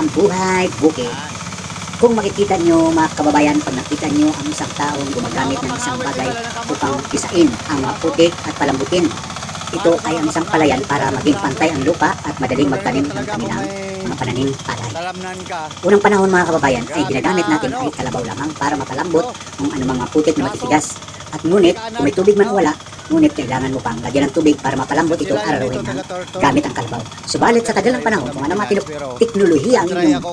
ang buhay bukid. Kung makikita nyo mga kababayan, pag nakita nyo ang isang taong gumagamit ng isang bagay upang pisain ang mga putik at palambutin, ito ay ang isang palayan para maging pantay ang lupa at madaling magtanim ng kanilang mga pananim palay. Unang panahon mga kababayan ay ginagamit natin ay kalabaw lamang para mapalambot ang anumang mga putik na matitigas. At ngunit kung may tubig man o wala, ngunit kailangan mo pang lagyan ng tubig para mapalambot ito araw-araw ng gamit ang kalabaw. Subalit sa tagal ng panahon, kung ano mga teknolohiya ang inyong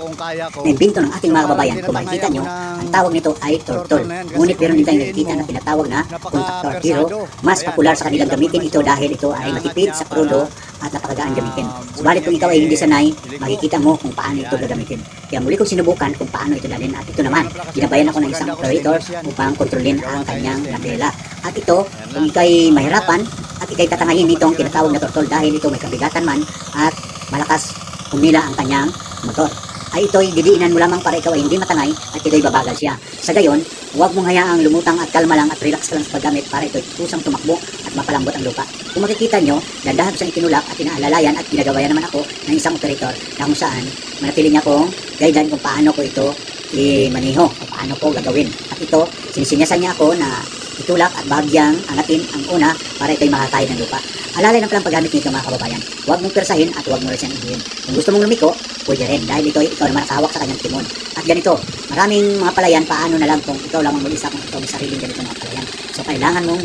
naimbento ng ating mga kababayan, kung makikita nyo, ang tawag nito ay turtle. Ngunit meron din tayong nakikita na tinatawag na contactor. Pero mas popular sa kanilang gamitin ito dahil ito ay matipid sa krudo at napakagaan gamitin. Subalit kung ikaw ay hindi sanay, makikita mo kung paano ito gagamitin. Kaya muli kong sinubukan kung paano ito dalhin, at ito naman, ginabayan ako ng isang operator upang kontrolin ang kanyang nabela. At ito, kung ikay mahirapan at ikay tatangayin nitong tinatawag na turtle dahil ito may kabigatan man at malakas humila ang kanyang motor, ay ito'y didiinan mo lamang para ikaw ay hindi matangay at ito'y babagal siya. Sa gayon, huwag mong hayaang lumutang at kalma lang at relax ka lang sa paggamit para ito'y kusang tumakbo at mapalambot ang lupa. Kung makikita nyo, dandahan ko siyang itinulak at inaalalayan at ginagabayan naman ako ng isang operator na kung saan manatili niya kong guideline kung paano ko ito i-maniho o paano ko gagawin. At ito, sinisinyasan niya ako na itulak at bahagyang angatin ang una para ito'y makakaya ng lupa. Alalay ng palang paggamit nito mga kababayan. Huwag mong persahin at huwag mo rin siyang idiin. Kung gusto mong lumiko, pwede rin dahil ikaw naman nakahawak sa kanyang timon. At ganito, maraming mga palayan, paano na lang kung ikaw lang ang mag-isa, kung ikaw may sariling ganitong mga palayan. So kailangan mong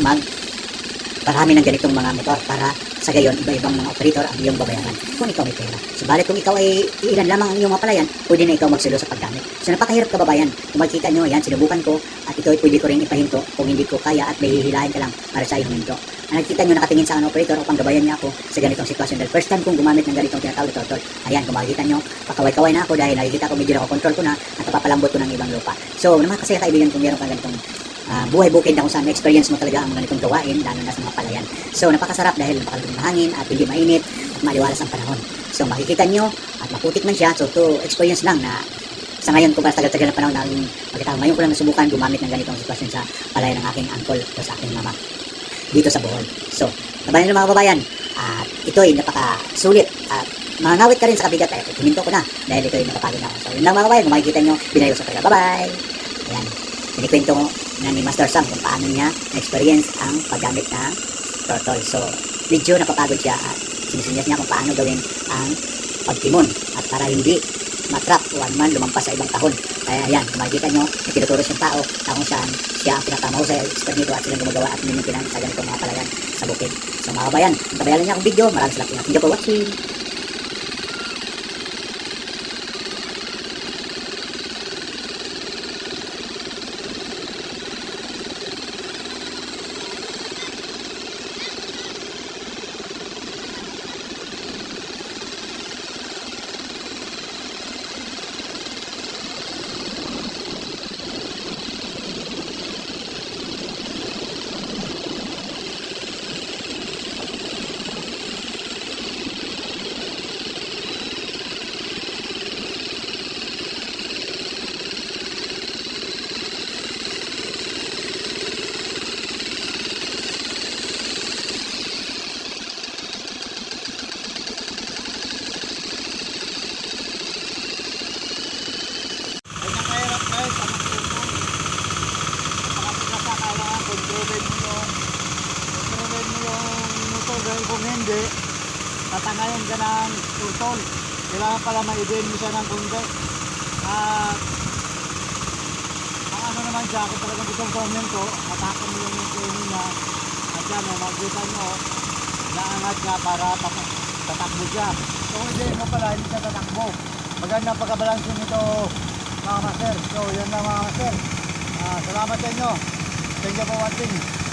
parami ng ganitong mga motor para sa gayon iba-ibang mga operator ang iyong babayaran kung ikaw may pera. Subalit kung ikaw ay ilan lamang ang iyong mga palayan, pwede na ikaw magsulo sa paggamit. So napakahirap kababayan. Kung makikita nyo, yan, sinubukan ko at ito ay pwede ko rin ipahinto kung hindi ko kaya at may hihilahin ka lang para sa iyong hinto. Nakikita nyo, nakatingin sa operator upang gabayan niya ako sa ganitong sitwasyon dahil first time kong gumamit ng ganitong tinatawag na turtle. Ayan, kung makikita nyo, pakaway-kaway na ako dahil nakikita ko medyo nakokontrol ko na at napapalambot ko ng ibang lupa. So naman kasi kaibigan kung meron kang ganitong buhay bukid na kung saan experience mo talaga ang ganitong gawain, lalo na sa mga palayan. So napakasarap dahil napakalaking ng hangin at hindi mainit at maliwalas ang panahon. So makikita nyo at maputik man siya, so to experience lang na sa ngayon kung tagal-tagal na panahon na pagkatapos ngayon ko lang nasubukan gumamit ng ganitong sitwasyon sa palayan ng aking uncle o sa aking mama dito sa Bohol. So nabayan nyo mga kababayan, at ito ay napakasulit at mangangawit ka rin sa kabigat. Ay huminto ko na dahil ito ay napapagod na ako. So yun lang mga kababayan, kung makikita nyo, binayo sa talaga. Bye-bye! Ayan, kinikwento na ni Master Sam kung paano niya na-experience ang paggamit ng turtle. So medyo napapagod siya at sinisinyas niya kung paano gawin ang pagtimon at para hindi matrap o man lumampas sa ibang tahon. Kaya ayan, kung makikita nyo, tinuturo siyang tao na kung saan siya ang pinakamahusay at expert nito at silang gumagawa at minimpinan sa ganitong mga palayan sa bukid. So mga kabayan, kung tabayalan niya akong video, maraming salamat. Thank you for watching. Dahil kung hindi, tatangayin ka ng turtle. Kailangan pala ma-idin mo siya ng kundi. At ang ano naman siya, kung talagang gustong komento, atakan mo yung training niya. At yan, makikita nyo, naangat niya para tatakbo siya. So kung hindi mo pala, hindi siya tatakbo. Maganda pagkabalansin nito mga master. So yan lang mga master. Salamat sa inyo. Thank you for watching.